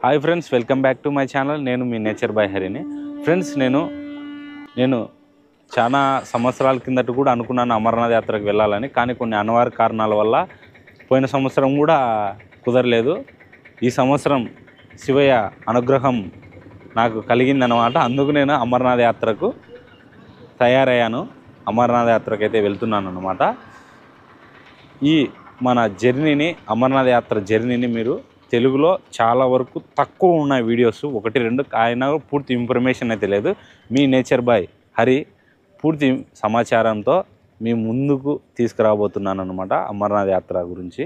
Hi friends, welcome back to my channel. నేను మీ nature by హరిని. Friends, నేను చాలా సంవత్సరాల కిందట కూడా అనుకున్నాను అమర్నాథ్ యాత్రకు వెళ్ళాలని. కానీ కొన్ని అనివార్య కారణాల వల్ల పోయిన సంవత్సరం కూడా కుదరలేదు. ఈ సంవత్సరం శివయ్య అనుగ్రహం నాకు కలిగిందనమాట. అందుకు నేను అమర్నాథ్ యాత్రకు తయారయ్యాను. అమర్నాథ్ యాత్రకు అయితే వెళ్తున్నాను అనమాట. ఈ మన జర్నీని, అమర్నాథ్ యాత్ర జర్నీని మీరు తెలుగులో చాలా వరకు తక్కువ ఉన్న వీడియోస్ 1-2 ఆయన పూర్తి ఇన్ఫర్మేషన్ అయితే లేదు. మీ నేచర్ బాయ్ హరి పూర్తి సమాచారంతో మీ ముందుకు తీసుకురాబోతున్నాను అనమాట. అమర్నాథ్ యాత్ర గురించి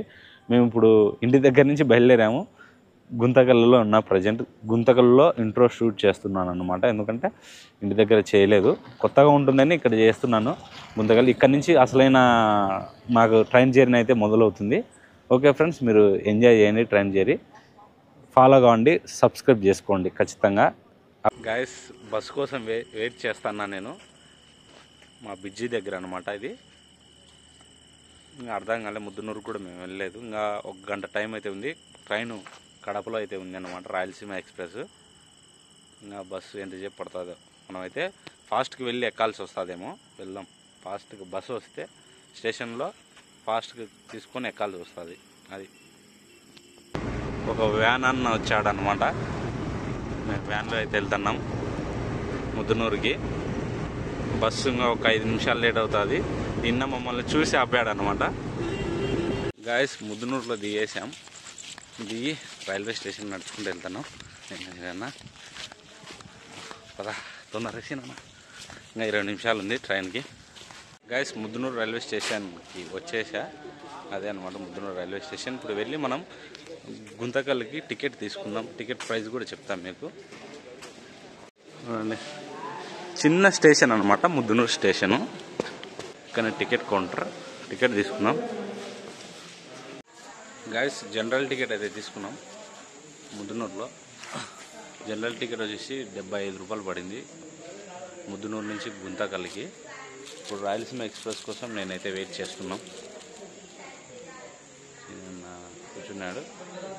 మేము ఇప్పుడు ఇంటి దగ్గర నుంచి బయలుదేరాము. గుంతకల్లో ఉన్న ప్రజెంట్ గుంతకల్లో ఇంట్రో షూట్ చేస్తున్నాను అనమాట. ఎందుకంటే ఇంటి దగ్గర చేయలేదు, కొత్తగా ఉంటుందని ఇక్కడ చేస్తున్నాను. గుంతకల్ ఇక్కడ నుంచి అసలైన నాకు ట్రైన్ జర్నీ అయితే మొదలవుతుంది. ఓకే ఫ్రెండ్స్, మీరు ఎంజాయ్ చేయండి ట్రైన్ జర్నీ. ఫాలో కావండి, సబ్స్క్రైబ్ చేసుకోండి ఖచ్చితంగా. గైస్, బస్ కోసం వెయిట్ చేస్తాను నేను మా బిజ్జీ దగ్గర అనమాట. ఇది ఇంకా అర్థం కాలే, ముద్దునూరు కూడా మేము వెళ్ళలేదు. ఇంకా 1 గంట టైం అయితే ఉంది. ట్రైను కడపలో అయితే ఉంది అనమాట, రాయలసీమ ఎక్స్ప్రెస్. ఇంకా బస్సు ఎంతసేపు పడుతుందో, మనమైతే ఫాస్ట్కి వెళ్ళి ఎక్కాల్సి వస్తుందేమో. వెళ్దాం. ఫాస్ట్గా బస్సు వస్తే స్టేషన్లో ఫాస్ట్గా తీసుకొని ఎక్కాల్సి వస్తుంది. అది ఒక వ్యాన్ అన్న వచ్చాడనమాట. మేము వ్యాన్లో అయితే వెళ్తున్నాం ముద్దునూరుకి. బస్సు ఇంకా ఒక 5 నిమిషాలు లేట్ అవుతుంది. నిన్న మమ్మల్ని చూసి ఆపాడనమాట. గాయస్, ముద్దునూరులో దిగేసాం. దిగి రైల్వే స్టేషన్ నడుచుకుంటూ వెళ్తున్నాం. నేను పదా తొందరగా ఇంకా 20 నిమిషాలు ఉంది ట్రైన్కి. గాయస్, ముద్దునూరు రైల్వే స్టేషన్కి వచ్చేసా. అదే అనమాట ముద్దునూరు రైల్వే స్టేషన్. ఇప్పుడు వెళ్ళి మనం గుంతకల్కి టికెట్ తీసుకుందాం. టికెట్ ప్రైస్ కూడా చెప్తాం మీకు. చిన్న స్టేషన్ అనమాట ముద్దునూరు స్టేషను. కానీ టికెట్ కౌంటర్, టికెట్ తీసుకున్నాం. గాయస్, జనరల్ టికెట్ అయితే తీసుకున్నాం ముద్దునూరులో. జనరల్ టికెట్ వచ్చేసి 75 రూపాయలు పడింది ముద్దునూరు నుంచి గుంతకల్కి. ఇప్పుడు రాయలసీమ ఎక్స్ప్రెస్ కోసం నేనైతే వెయిట్ చేస్తున్నాం. కూర్చున్నాడు.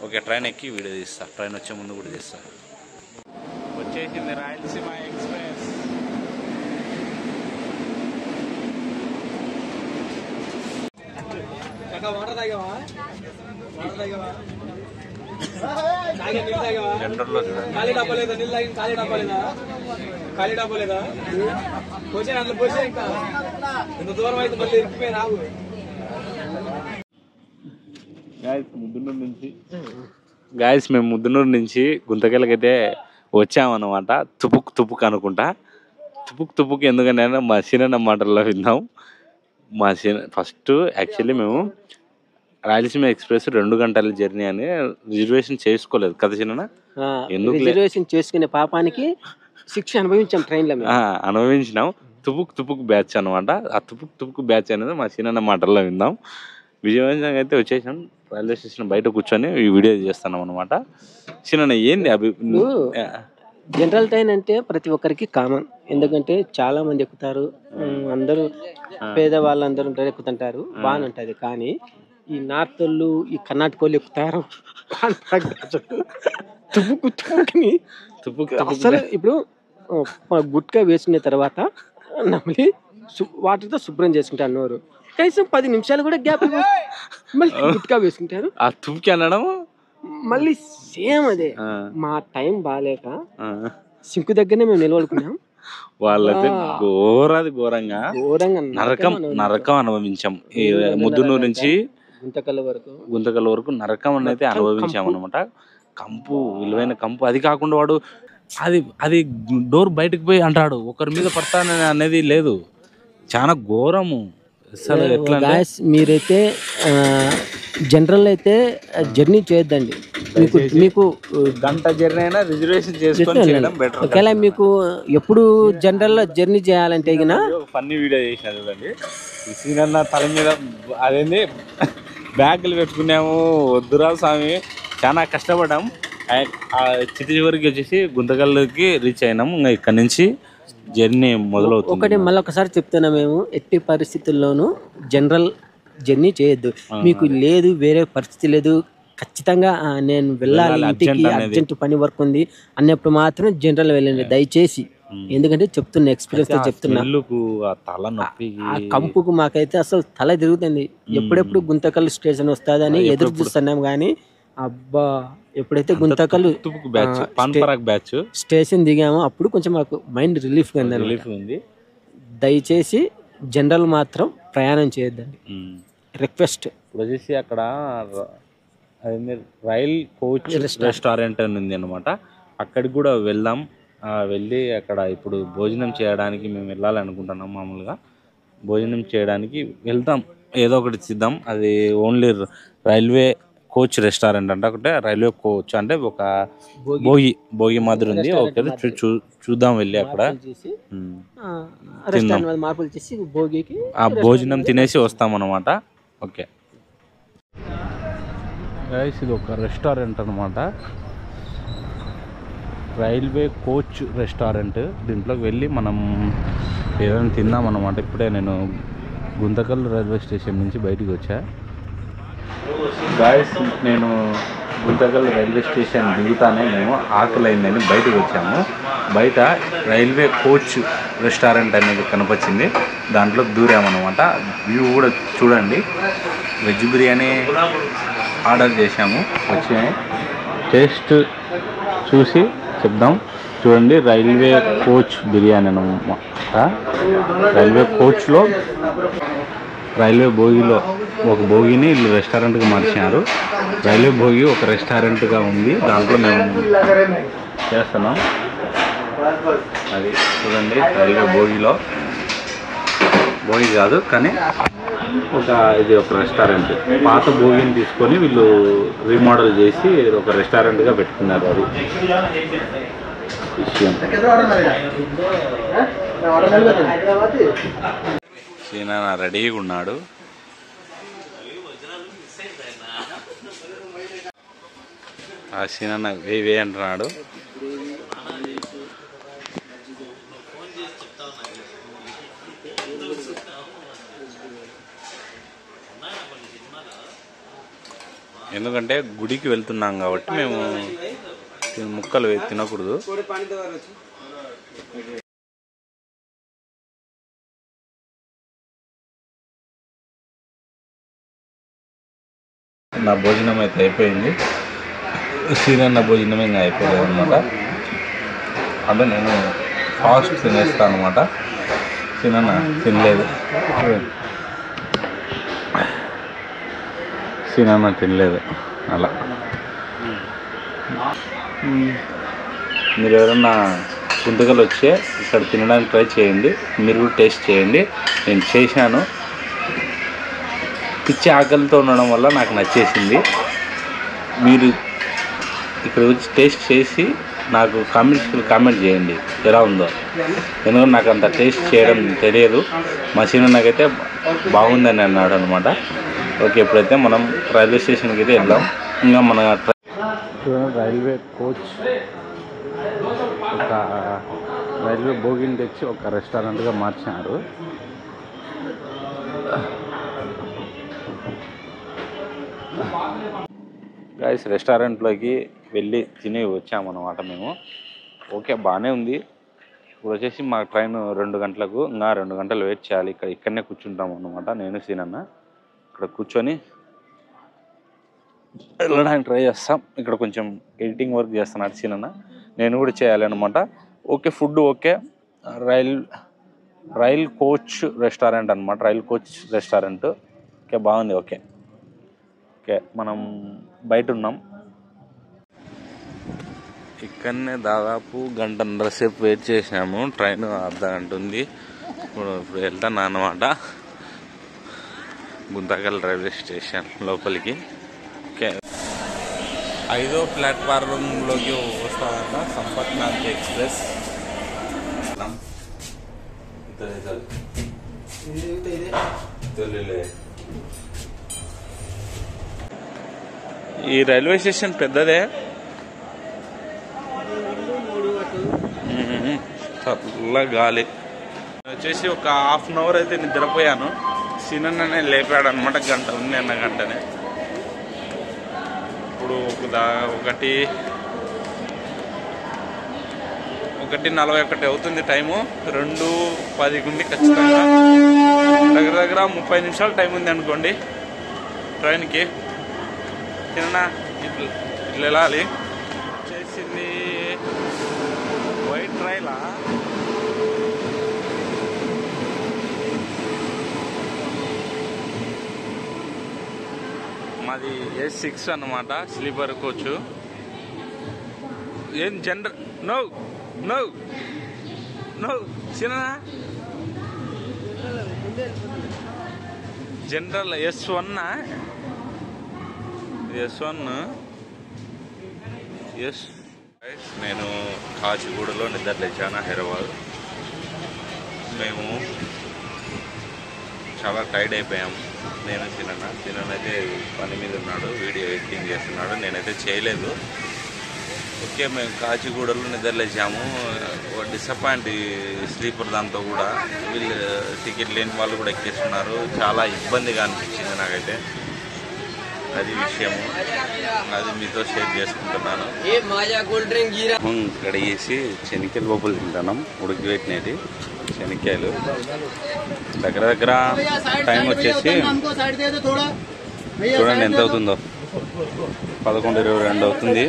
ఓకే, ట్రైన్ ఎక్కి వీడియో తీస్తా. ట్రైన్ వచ్చే ముందు కూడా తీస్తా. వచ్చేసింది రాయలసీమ ఎక్స్ప్రెస్. జనరల్లో గాయస్, మేము ముద్దునూరు నుంచి గుంతకల్కి అయితే వచ్చామన్నమాట. తుపుక్ అనుకుంటా. తుపుక్ ఎందుకంటే మా సీనన్న మాటల్లో విన్నాం. మా ఫస్ట్ యాక్చువల్లీ మేము రాయలసీమ ఎక్స్ప్రెస్ 2 గంటల జర్నీ అని రిజర్వేషన్ చేసుకోలేదు కదా చిన్న. ఎందుకు రిజర్వేషన్ చేసుకునే పాపానికి శిక్ష అనుభవించాం ట్రైన్లో. అనుభవించినాం. తుపుక్ బ్యాచ్ అనమాట. ఆ తుపుక్ బ్యాచ్ అనేది మా చిన్న మాటల్లో విందాం. విజయవంతంగా అయితే వచ్చేసాం. రైల్వే స్టేషన్ బయట కూర్చొని ఈ వీడియో చేస్తున్నాం అనమాట. చిన్న ఏంది జనరల్ ట్రైన్ అంటే ప్రతి ఒక్కరికి కామన్. ఎందుకంటే చాలా మంది ఎక్కుతారు, అందరూ పేదవాళ్ళందరూ ఉంటారు, ఎక్కుతుంటారు, బాగానే ఉంటుంది. కానీ ఈ నార్త్ వాళ్ళు, ఈ కర్ణాటక వాళ్ళు ఎక్కుతారు. అసలు ఇప్పుడు గుట్కా వేసుకునే తర్వాత మళ్ళీ వాటర్తో శుభ్రం చేసుకుంటారు నోరు. కనీసం 10 నిమిషాలు కూడా గ్యాప్ మళ్ళీ గుట్కా వేసుకుంటారు. ఆ తుమ్కి అనడం మళ్ళీ సేమ్ అదే. మా టైం బాగాలేక సింకు దగ్గరనే మేము నిలబడుకున్నాం. వాళ్ళైతే ఘోరంగా నరకం అనుభవించాం. ముద్దునూరు నుంచి గుంతకల్ వరకు నరకం అనేది అనుభవించాం అనమాట. కంపు, విలువైన కంపు. అది కాకుండా వాడు అది డోర్ బయటకు పోయి అంటాడు, ఒకరి మీద పడతానని అనేది లేదు. చాలా ఘోరము. మీరైతే జనరల్ అయితే జర్నీ చేయొద్దండి. మీకు గంట జర్నీ అయినా రిజర్వేషన్ చేసుకొని చేయడం బెటర్. ఒకవేళ మీకు ఎప్పుడు జనరల్లో జర్నీ చేయాలంటే ఫన్నీ వీడియో చేసిన చూడండి. సీనన్న తల మీద అదేంది బ్యాగులు పెట్టుకున్నాము. వద్దురా స్వామి, చాలా కష్టపడ్డాం. చివరికి వచ్చేసి గుంతకల్కి రీచ్ అయినాము. ఇంకా ఇక్కడ నుంచి జర్నీ మొదలవుతుంది. ఒకటి మళ్ళీ ఒకసారి చెప్తున్నా, మేము ఎట్టి పరిస్థితుల్లోనూ జనరల్ జర్నీ చేయొద్దు. మీకు లేదు, వేరే పరిస్థితి లేదు, ఖచ్చితంగా నేను వెళ్ళాలి ఇంటికి అర్జెంట్ పని వర్క్ ఉంది అన్నప్పుడు మాత్రం జనరల్ వెళ్ళండి దయచేసి. ఎందుకంటే చెప్తున్నా ఎక్స్పీరియన్స్ తో చెప్తున్నా, ఆ కంపుకు మాకైతే అసలు తల తిరుగుతుంది. ఎప్పుడెప్పుడు గుంతకల్ స్టేషన్ వస్తుందని ఎదురు చూస్తున్నాం కానీ అబ్బా ఎప్పుడైతే గుంతకల్ స్టేషన్ దిగామో అప్పుడు కొంచెం మాకు మైండ్ రిలీఫ్ ఉంది. దయచేసి జనరల్ మాత్రం ప్రయాణం చేయొద్దండి, రిక్వెస్ట్. వచ్చేసి అక్కడ రైల్ కోచ్ రెస్టారెంట్ అని ఉంది అనమాట, అక్కడికి కూడా వెళ్దాం. వెళ్ళి అక్కడ ఇప్పుడు భోజనం చేయడానికి మేము వెళ్ళాలనుకుంటున్నాం. మామూలుగా భోజనం చేయడానికి వెళ్తాం, ఏదో ఒకటి చేద్దాం. అది ఓన్లీ రైల్వే కోచ్ రెస్టారెంట్ అంట, ఒకటే రైల్వే కోచ్ అంటే ఒక భోగి మాదిరి ఉంది. ఓకే చూద్దాం వెళ్ళి అక్కడ భోజనం తినేసి వస్తాం అన్నమాట. ఓకే గైస్, ఇది ఒక రెస్టారెంట్ అనమాట, రైల్వే కోచ్ రెస్టారెంట్. దీంట్లోకి వెళ్ళి మనం ఏదైనా తిందాం అన్నమాట. ఇప్పుడే నేను గుంతకల్ రైల్వే స్టేషన్ నుంచి బయటికి వచ్చా. గాయస్, నేను గుంతకల్ రైల్వే స్టేషన్ దిగుతానే మేము ఆకలైందని బయటకు వచ్చాము. బయట రైల్వే కోచ్ రెస్టారెంట్ అనేది కనిపించింది, దాంట్లో దూరామన్నమాట. వ్యూ కూడా చూడండి. వెజ్ బిర్యానీ ఆర్డర్ చేశాము, వచ్చాయి. టేస్ట్ చూసి చెప్దాం. చూడండి, రైల్వే కోచ్ బిర్యానీ అన్నమాట. రైల్వే కోచ్లో రైల్వే భోగిలో ఒక భోగిని వీళ్ళు రెస్టారెంట్గా మార్చారు. రైల్వే భోగి ఒక రెస్టారెంట్గా ఉంది, దాంట్లో మేము చేస్తున్నాం. అది చూడండి, రైల్వే భోగిలో భోగి కాదు కానీ ఇది ఒక రెస్టారెంట్. పాత భోగిని తీసుకొని వీళ్ళు రీమోడల్ చేసి ఒక రెస్టారెంట్గా పెట్టుకున్నారు. అది విషయం. సీనా రెడీగా ఉన్నాడు. ఆ సీనా వే అంటున్నాడు. ఎందుకంటే గుడికి వెళ్తున్నాం కాబట్టి మేము ముక్కలు తినకూడదు. నా భోజనం అయితే అయిపోయింది, సీనన్న భోజనం ఇంకా అయిపోలేదు అనమాట. అంటే నేను ఫాస్ట్ తినేస్తాను అనమాట. సీనన్న తినలేదు, సీనన్న తినలేదు. అలా మీరు ఎవరన్నా గుంతకల్ వచ్చే ఇక్కడ తినడానికి ట్రై చేయండి, మీరు కూడా టేస్ట్ చేయండి. నేను చేశాను, పిచ్చి ఆకలితో ఉండడం వల్ల నాకు నచ్చేసింది. మీరు ఇక్కడ వచ్చి టేస్ట్ చేసి నాకు కామెంట్ చేయండి ఎలా ఉందో. ఎందుకంటే నాకు అంత టేస్ట్ చేయడం తెలియదు. మా నాకైతే బాగుందని అన్నాడు అనమాట. ఓకే, ఇప్పుడైతే మనం రైల్వే స్టేషన్కి అయితే వెళ్దాం. ఇంకా మన రైల్వే కోచ్ ఒక రైల్వే భోగిని తెచ్చి ఒక రెస్టారెంట్గా మార్చారు. గైస్, రెస్టారెంట్లోకి వెళ్ళి తిని వచ్చామన్నమాట మేము. ఓకే, బాగానే ఉంది. ఇప్పుడు వచ్చేసి మా ట్రైన్ 2 గంటలకు, ఇంకా 2 గంటలు వెయిట్ చేయాలి. ఇక్కడనే కూర్చుంటాము అన్నమాట. నేను సీనన్న ఇక్కడ కూర్చొని వెళ్ళడానికి ట్రై చేస్తాం. ఇక్కడ కొంచెం ఎడిటింగ్ వర్క్ చేస్తున్నాడు సీనన్న, నేను కూడా చేయాలన్నమాట. Okay, food okay. Rail coach restaurant అనమాట, రైల్ కోచ్ రెస్టారెంట్. ఓకే, బాగుంది. ఓకే ఓకే, మనం బయట ఉన్నాం. ఇక్కడనే దాదాపు 1.5 గంట సేపు వెయిట్ చేసాము. ట్రైన్ అర్ధ గంట ఉంది. ఇప్పుడు వెళ్తాను అన్నమాట గుంతకల్ రైల్వే స్టేషన్ లోపలికి. ఓకే, 5వ ప్లాట్ఫారంలోకి వస్తామంట సంపత్ క్రాంతి ఎక్స్ప్రెస్. ఈ రైల్వే స్టేషన్ పెద్దదే, చల్ల గాలి. వచ్చేసి ఒక 1/2 అవర్ అయితే నిద్రపోయాను. సీనన్ననే లేపాడు అనమాట, 1 గంట ఉంది అన్న గంటనే. ఇప్పుడు 1:41 అవుతుంది టైము. 2:10 ఉంది ఖచ్చితంగా. దగ్గర 30 నిమిషాలు టైం ఉంది అనుకోండి ట్రైన్కి. చిన్న ఇట్లా వెళ్ళాలి. చేసింది వైట్ రైలా, మాది A6 అన్నమాట, స్లీపర్ కోచ్. ఏం జనరల్ నో నో నో చిన్న జనరల్ S1 ఎస్. నేను కాచిగూడలో నిద్ర లేచాను, హైదరాబాద్. మేము చాలా టైర్డ్ అయిపోయాం. నేను చిన్న అయితే పని మీద ఉన్నాడు, వీడియో ఎడిటింగ్ చేస్తున్నాడు, నేనైతే చేయలేదు. ఓకే, మేము కాచిగూడలో నిద్ర లేచాము. డిసప్పాయింట్ స్లీపర్ దాంతో కూడా. వీళ్ళు టికెట్ లేని వాళ్ళు కూడా ఎక్కేస్తున్నారు. చాలా ఇబ్బందిగా అనిపించింది నాకైతే. అది విషయము, అది మీతో షేర్ చేసుకుంటున్నాను. కడిగేసి శనక్కాయలు పప్పులు తింటున్నాం, ఉడికిపెట్టినవి శనక్కాయలు. దగ్గర టైం వచ్చేసి చూడండి ఎంత అవుతుందో, 11:22 అవుతుంది.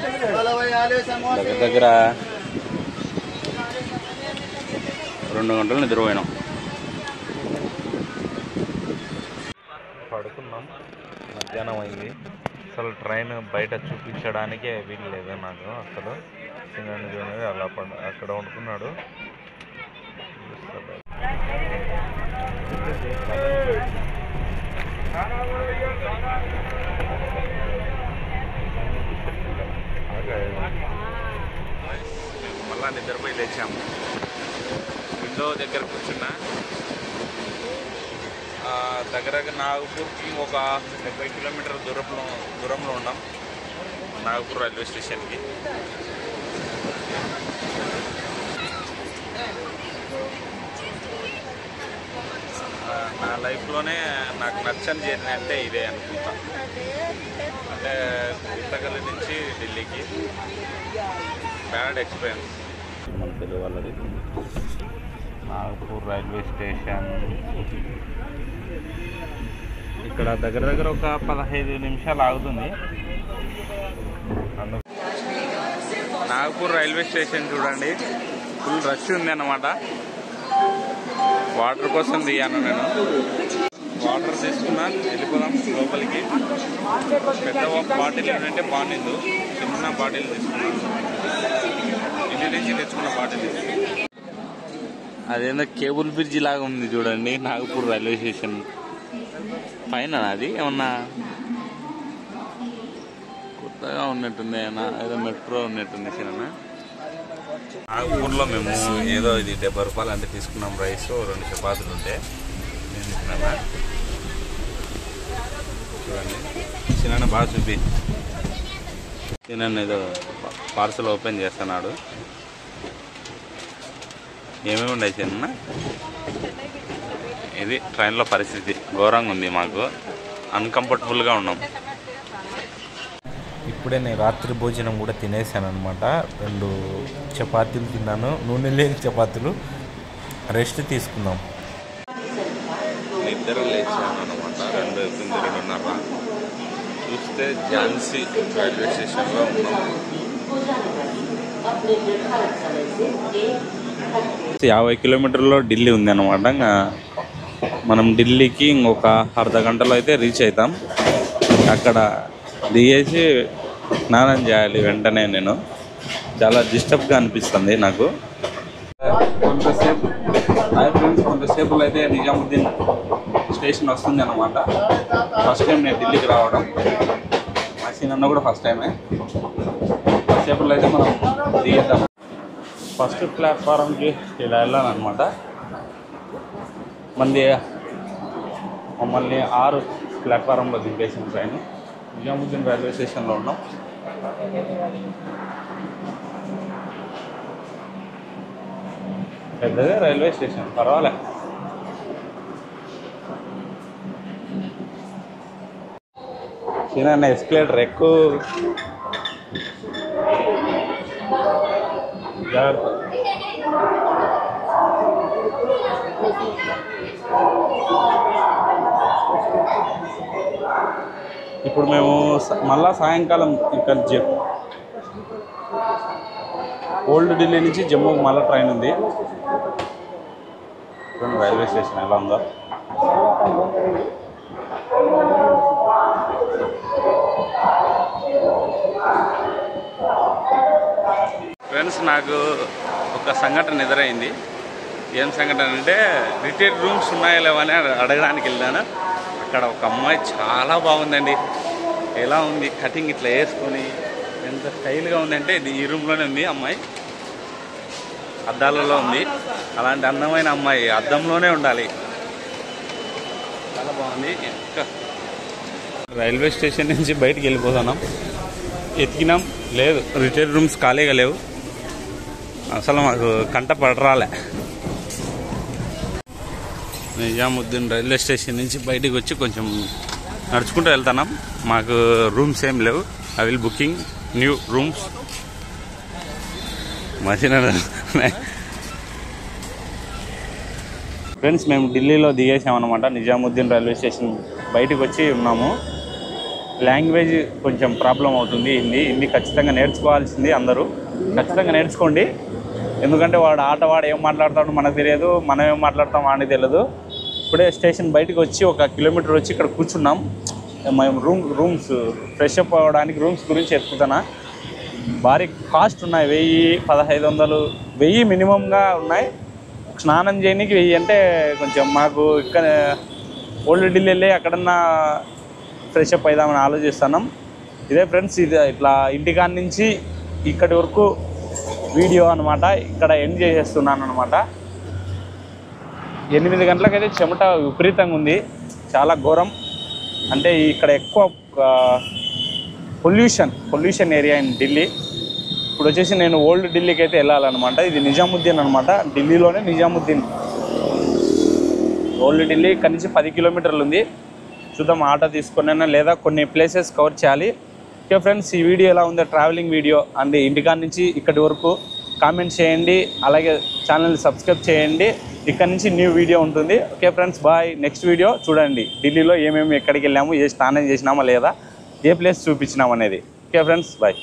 దగ్గర 2 గంటలు నిద్రపోయినాం. పడుకున్నాం, మధ్యాహ్నం అయింది. అసలు ట్రైన్ బయట చూపించడానికే వీలు లేదు నాకు. అసలు చిన్న అలా అక్కడ వండుకున్నాడు. మళ్ళా నిద్రపోయి లేచాము. విండో దగ్గర కూర్చున్నా. దగ్గర నాగపూర్కి ఒక 70 కిలోమీటర్ల దూరంలో ఉన్నాం, నాగపూర్ రైల్వే స్టేషన్కి. నా లైఫ్లోనే నాకు నచ్చని జర్నీ అంటే ఇదే అనుకుంటా. అంటే గుంతకల్లి నుంచి ఢిల్లీకి బ్యాడ్ ఎక్స్పీరియన్స్. మన తెలుగు వాళ్ళది. నాగపూర్ రైల్వే స్టేషన్ ఇక్కడ దగ్గర ఒక 15 నిమిషాలు ఆగుతుంది. నాగపూర్ రైల్వే స్టేషన్ చూడండి, ఫుల్ రష్ ఉంది అన్నమాట. వాటర్ కోసం దిగాను నేను. వాటర్ తీసుకున్నా, వెళ్ళిపోదాం లోపలికి. పెద్ద బాటిల్ ఏంటంటే బాగుంది, చిన్న బాటిల్ తీసుకున్నాను. ఇంటి నుంచి తెచ్చుకున్న బాటిల్. అదేందో కేబుల్ బ్రిడ్జి లాగా ఉంది చూడండి నాగపూర్ రైల్వే స్టేషన్ పైన. అది ఏమన్నా కొత్తగా ఉన్నట్టుంది, ఏదో మెట్రో ఉన్నట్టుంది. చిన్న నాగపూర్లో మేము ఏదో ఇది 70 రూపాయలు అంటే తీసుకున్నాం. రైస్ 2 చపాతీలు ఉంటే నేను తీసుకున్నా. చూడండి చిన్న బాగా చూపి. చిన్న ఏదో పార్సల్ ఓపెన్ చేస్తున్నాడు. ఏమేమి ఉన్నాయి చిన్న? ఇది ట్రైన్లో పరిస్థితి ఘోరంగా ఉంది. మాకు అన్కంఫర్టబుల్గా ఉన్నాం. ఇప్పుడే నేను రాత్రి భోజనం కూడా తినేసాను అనమాట. 2 చపాతీలు తిన్నాను, నూనె లేని చపాతీలు. రెస్ట్ తీసుకున్నాం. నిద్ర లేచాను అనమాట. 2:30 చూస్తే ఝాన్సీ రైల్వే స్టేషన్లో ఉన్నాం. 50 కిలోమీటర్లో ఢిల్లీ ఉంది అనమాట. మనం ఢిల్లీకి ఇంకొక అర్ధ గంటలో అయితే రీచ్ అవుతాం. అక్కడ దిగేసి స్నానం చేయాలి వెంటనే. నేను చాలా డిస్టర్బ్గా అనిపిస్తుంది నాకు. కొంతసేపులో అయితే నిజాముద్దీన్ స్టేషన్ వస్తుంది అనమాట. ఫస్ట్ టైం నేను ఢిల్లీకి రావడం, మా సీనన్న కూడా ఫస్ట్ టైమే. కొంతసేపులో అయితే మనం దిగేద్దాం. ఫస్ట్ ప్లాట్ఫారంకి ఇలా వెళ్ళాలన్నమాట. మమ్మల్ని 6 ప్లాట్ఫారంలో దింపేసిన ట్రైన్. నిజాముద్దీన్ రైల్వే స్టేషన్లో ఉన్నాం. పెద్దదే రైల్వే స్టేషన్, పర్వాలే. చిన్న ఎస్కలేటర్ ఎక్కువ ఇప్పుడు మేము మళ్ళా సాయంకాలం ఇక్కడ ఓల్డ్ ఢిల్లీ నుంచి జమ్మూకి మళ్ళీ ట్రైన్ ఉంది. రైల్వే స్టేషన్ ఎలా ఉందో. ఫ్రెండ్స్, నాకు ఒక సంఘటన ఎదురైంది. ఏం సంఘటన అంటే, రిటైర్డ్ రూమ్స్ ఉన్నాయా లేవని అడగడానికి వెళ్ళాను. అక్కడ ఒక అమ్మాయి చాలా బాగుందండి. ఎలా ఉంది కటింగ్ ఇట్లా వేసుకొని, ఎంత స్టైల్గా ఉందంటే, ఇది ఈ రూమ్లోనే ఉంది అమ్మాయి, అద్దాలలో ఉంది. అలాంటి అందమైన అమ్మాయి అద్దంలోనే ఉండాలి. చాలా బాగుంది. రైల్వే స్టేషన్ నుంచి బయటికి వెళ్ళిపోతున్నాం. ఎతికినాం, లేదు, రిటైర్డ్ రూమ్స్ ఖాళీగా లేవు. అసలు మాకు కంట పడరాలే. నిజాముద్దీన్ రైల్వే స్టేషన్ నుంచి బయటికి వచ్చి కొంచెం నడుచుకుంటూ వెళ్తున్నాం. మాకు రూమ్స్ ఏం లేవు. I will booking new rooms. Friends, మేము ఢిల్లీలో దిగేసామన్నమాట. నిజాముద్దీన్ రైల్వే స్టేషన్ బయటకు వచ్చి ఉన్నాము. లాంగ్వేజ్ కొంచెం ప్రాబ్లం అవుతుంది. హిందీ ఖచ్చితంగా నేర్చుకోవాల్సింది. అందరూ ఖచ్చితంగా నేర్చుకోండి. ఎందుకంటే వాడు ఏం మాట్లాడతాడో మనకు తెలియదు, మనం ఏం మాట్లాడతాం వాడికి తెలియదు. ఇప్పుడే స్టేషన్ బయటకు వచ్చి 1 కిలోమీటర్ వచ్చి ఇక్కడ కూర్చున్నాం. మేము రూమ్స్ ఫ్రెష్ అప్ అవ్వడానికి రూమ్స్ గురించి ఎత్తుకుతున్నా. భారీ కాస్ట్ ఉన్నాయి. 1000-1500, 1000 మినిమంగా ఉన్నాయి. స్నానం చేయడానికి 1000 అంటే కొంచెం మాకు ఇక్కడ ఓల్డ్ ఢిల్లీ వెళ్ళి అక్కడన్నా ఫ్రెష్ అప్ అవుదామని ఆలోచిస్తున్నాం. ఇదే ఫ్రెండ్స్, ఇది ఇట్లా ఇంటికాడ నుంచి ఇక్కడి వరకు వీడియో అనమాట. ఇక్కడ ఎండ్ చేసేస్తున్నాను అనమాట. 8 గంటలకైతే చెమట విపరీతంగా ఉంది, చాలా ఘోరం. అంటే ఇక్కడ ఎక్కువ పొల్యూషన్ ఏరియా ఇన్ ఢిల్లీ. ఇప్పుడు వచ్చేసి నేను ఓల్డ్ ఢిల్లీకి అయితే వెళ్ళాలన్నమాట. ఇది నిజాముద్దీన్ అనమాట, ఢిల్లీలోనే నిజాముద్దీన్. ఓల్డ్ ఢిల్లీ ఇక్కడ నుంచి 10 కిలోమీటర్లు ఉంది. చూద్దాం, ఆటో తీసుకున్నా లేదా కొన్ని ప్లేసెస్ కవర్ చేయాలి. ఓకే ఫ్రెండ్స్, ఈ వీడియో ఎలా ఉందో, ట్రావెలింగ్ వీడియో అండ్ ఇంటికాడ నుంచి ఇక్కడి వరకు కామెంట్ చేయండి. అలాగే ఛానల్ని సబ్స్క్రైబ్ చేయండి. ఇక్కడ నుంచి న్యూ వీడియో ఉంటుంది. Okay friends, bye. Next video చూడండి. ఢిల్లీలో ఏమేమి ఎక్కడికి వెళ్ళాము, ఏ స్నానం చేసినామా లేదా, ఏ ప్లేస్ చూపించినామనేది. Okay friends, bye.